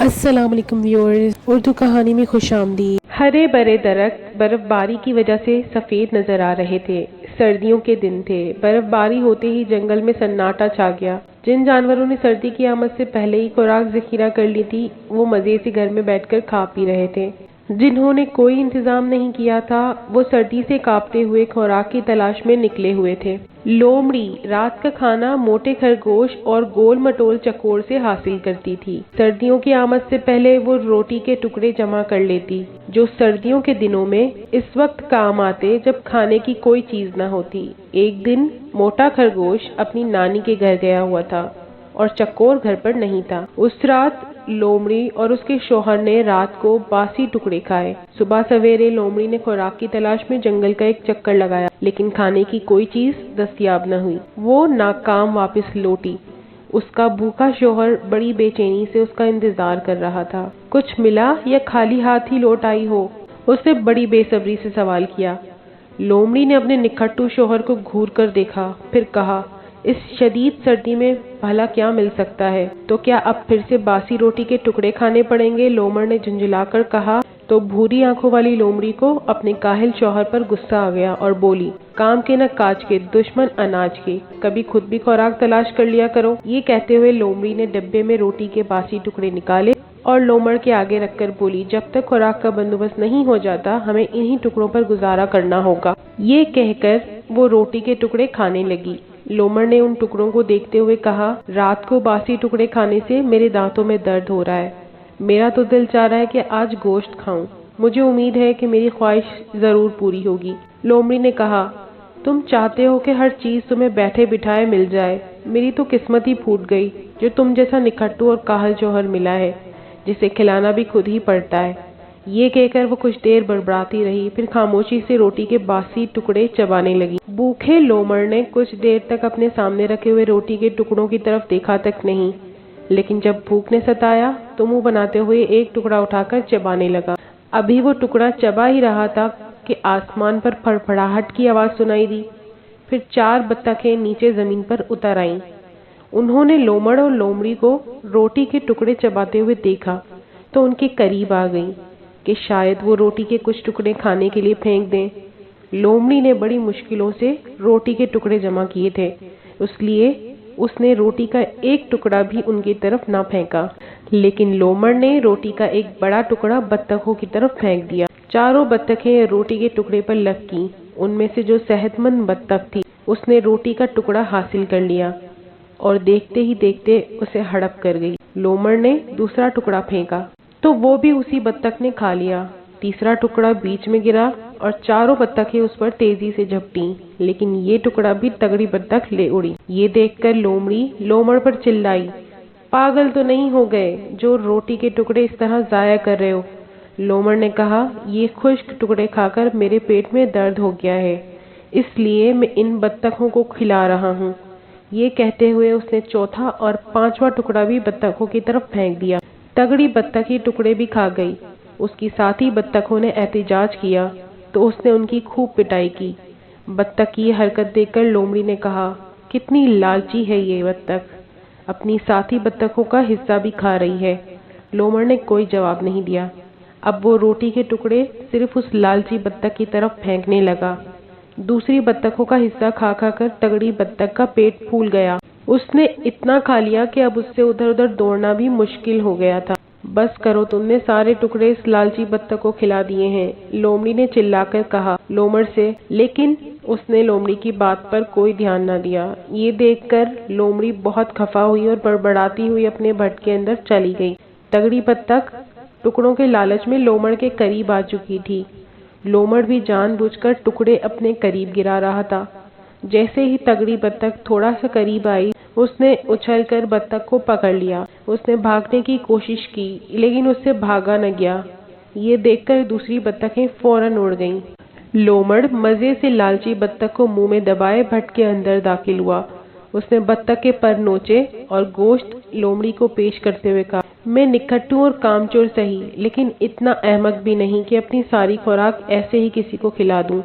अस्सलाम वालेकुम व्यूअर्स, उर्दू कहानी में खुशामदीद। हरे भरे दरख्त बर्फबारी की वजह से सफ़ेद नजर आ रहे थे। सर्दियों के दिन थे। बर्फबारी होते ही जंगल में सन्नाटा छा गया। जिन जानवरों ने सर्दी की आमद से पहले ही खुराक जखीरा कर ली थी, वो मज़े से घर में बैठकर खा पी रहे थे। जिन्होंने कोई इंतजाम नहीं किया था, वो सर्दी से कांपते हुए खुराक की तलाश में निकले हुए थे। लोमड़ी रात का खाना मोटे खरगोश और गोल मटोल चकोर से हासिल करती थी। सर्दियों की आमद से पहले वो रोटी के टुकड़े जमा कर लेती, जो सर्दियों के दिनों में इस वक्त काम आते जब खाने की कोई चीज न होती। एक दिन मोटा खरगोश अपनी नानी के घर गया हुआ था और चकोर घर पर नहीं था। उस रात लोमड़ी और उसके शौहर ने रात को बासी टुकड़े खाए। सुबह सवेरे लोमड़ी ने खुराक की तलाश में जंगल का एक चक्कर लगाया, लेकिन खाने की कोई चीज दस्तयाब न हुई। वो नाकाम वापस लौटी। उसका भूखा शौहर बड़ी बेचैनी से उसका इंतजार कर रहा था। कुछ मिला या खाली हाथ ही लौट आई हो, उसने बड़ी बेसब्री से सवाल किया। लोमड़ी ने अपने निखट्टू शौहर को घूर कर देखा, फिर कहा, इस शदीद सर्दी में भला क्या मिल सकता है? तो क्या अब फिर से बासी रोटी के टुकड़े खाने पड़ेंगे? लोमड़ ने झुंझुलाकर कहा। तो भूरी आंखों वाली लोमड़ी को अपने काहिल शौहर पर गुस्सा आ गया और बोली, काम के न काज के, दुश्मन अनाज के, कभी खुद भी खुराक तलाश कर लिया करो। ये कहते हुए लोमड़ी ने डब्बे में रोटी के बासी टुकड़े निकाले और लोमड़ के आगे रखकर बोली, जब तक खुराक का बंदोबस्त नहीं हो जाता, हमें इन्हीं टुकड़ों पर गुजारा करना होगा। ये कहकर वो रोटी के टुकड़े खाने लगी। लोमड़ ने उन टुकड़ों को देखते हुए कहा, रात को बासी टुकड़े खाने से मेरे दांतों में दर्द हो रहा है। मेरा तो दिल चाह रहा है कि आज गोश्त खाऊं। मुझे उम्मीद है कि मेरी ख्वाहिश जरूर पूरी होगी। लोमड़ी ने कहा, तुम चाहते हो कि हर चीज तुम्हें बैठे बिठाए मिल जाए। मेरी तो किस्मत ही फूट गई जो तुम जैसा निखट्टू और काहिल जौहर मिला है, जिसे खिलाना भी खुद ही पड़ता है। ये कहकर वो कुछ देर बड़बड़ाती रही, फिर खामोशी से रोटी के बासी टुकड़े चबाने लगी। भूखे लोमड़ ने कुछ देर तक अपने सामने रखे हुए रोटी के टुकड़ों की तरफ देखा तक नहीं, लेकिन जब भूख ने सताया तो मुंह बनाते हुए एक टुकड़ा उठाकर चबाने लगा। अभी वो टुकड़ा चबा ही रहा था कि आसमान पर फड़फड़ाहट की आवाज सुनाई दी। फिर 4 बत्तखें नीचे जमीन पर उतर आईं। उन्होंने लोमड़ और लोमड़ी को रोटी के टुकड़े चबाते हुए देखा तो उनके करीब आ गईं कि शायद वो रोटी के कुछ टुकड़े खाने के लिए फेंक दें। लोमड़ी ने बड़ी मुश्किलों से रोटी के टुकड़े जमा किए थे, इसलिए उसने रोटी का एक टुकड़ा भी उनकी तरफ ना फेंका। लेकिन लोमड़ ने रोटी का एक बड़ा टुकड़ा बत्तखों की तरफ फेंक दिया। चारों बत्तखें रोटी के टुकड़े पर लपकीं। उनमें से जो सेहतमंद बत्तख थी, उसने रोटी का टुकड़ा हासिल कर लिया और देखते ही देखते उसे हड़प कर गई। लोमड़ ने दूसरा टुकड़ा फेंका तो वो भी उसी बत्तख ने खा लिया। तीसरा टुकड़ा बीच में गिरा और चारों बत्तखें उस पर तेजी से झपटीं, लेकिन ये टुकड़ा भी तगड़ी बत्तख ले उड़ी। ये देखकर लोमड़ी लोमड़ पर चिल्लाई, पागल तो नहीं हो गए जो रोटी के टुकड़े इस तरह जाया कर रहे हो? लोमड़ ने कहा, ये खुश्क टुकड़े खाकर मेरे पेट में दर्द हो गया है, इसलिए मैं इन बत्तखों को खिला रहा हूँ। ये कहते हुए उसने चौथा और 5वां टुकड़ा भी बत्तखों की तरफ फेंक दिया। तगड़ी बत्तख ही टुकड़े भी खा गई। उसकी साथी बत्तखों ने एहतिजाज किया तो उसने उनकी खूब पिटाई की। बत्तख की हरकत देखकर लोमड़ी ने कहा, कितनी लालची है ये बत्तख, अपनी साथी बत्तखों का हिस्सा भी खा रही है। लोमड़ ने कोई जवाब नहीं दिया। अब वो रोटी के टुकड़े सिर्फ उस लालची बत्तख की तरफ फेंकने लगा। दूसरी बत्तखों का हिस्सा खा खा कर तगड़ी बत्तख का पेट फूल गया। उसने इतना खा लिया कि अब उससे उधर उधर दौड़ना भी मुश्किल हो गया था। बस करो, तुमने सारे टुकड़े इस लालची बत्तख को खिला दिए हैं, लोमड़ी ने चिल्लाकर कहा लोमड़ से। लेकिन उसने लोमड़ी की बात पर कोई ध्यान न दिया। ये देखकर लोमड़ी बहुत खफा हुई और बड़बड़ाती हुई अपने भट्ट के अंदर चली गई। तगड़ी बत्तख टुकड़ों के लालच में लोमड़ के करीब आ चुकी थी। लोमड़ भी जानबूझकर टुकड़े अपने करीब गिरा रहा था। जैसे ही तगड़ी बत्तख थोड़ा सा करीब आई, उसने उछलकर बत्तख को पकड़ लिया। उसने भागने की कोशिश की, लेकिन उससे भागा न गया। ये देखकर दूसरी बत्तखें फौरन उड़ गईं। लोमड़ मजे से लालची बत्तख को मुंह में दबाए भट्ट के अंदर दाखिल हुआ। उसने बत्तख के पर नोचे और गोश्त लोमड़ी को पेश करते हुए कहा, मैं निखट्टू और कामचोर सही, लेकिन इतना अहमक भी नहीं कि अपनी सारी खुराक ऐसे ही किसी को खिला दूं।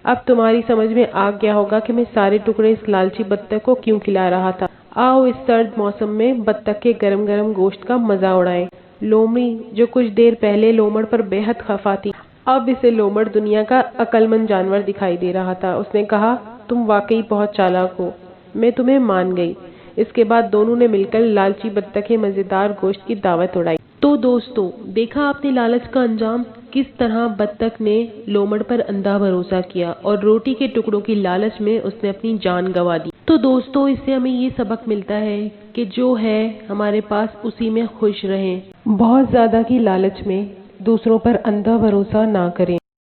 अब तुम्हारी समझ में आ गया होगा कि मैं सारे टुकड़े इस लालची बत्तख को क्यों खिला रहा था। आओ इस सर्द मौसम में बत्तख के गरम गरम गोश्त का मजा उड़ाएं। लोमड़ी, जो कुछ देर पहले लोमड़ पर बेहद खफा थी, अब इसे लोमड़ दुनिया का अक्लमंद जानवर दिखाई दे रहा था। उसने कहा, तुम वाकई बहुत चालाक हो, मैं तुम्हें मान गई। इसके बाद दोनों ने मिलकर लालची बत्तख के मजेदार गोश्त की दावत उड़ाई। तो दोस्तों, देखा आपने लालच का अंजाम, किस तरह बत्तख ने लोमड़ पर अंधा भरोसा किया और रोटी के टुकड़ों की लालच में उसने अपनी जान गंवा दी। तो दोस्तों, इससे हमें ये सबक मिलता है कि जो है हमारे पास उसी में खुश रहें, बहुत ज्यादा की लालच में दूसरों पर अंधा भरोसा ना करें।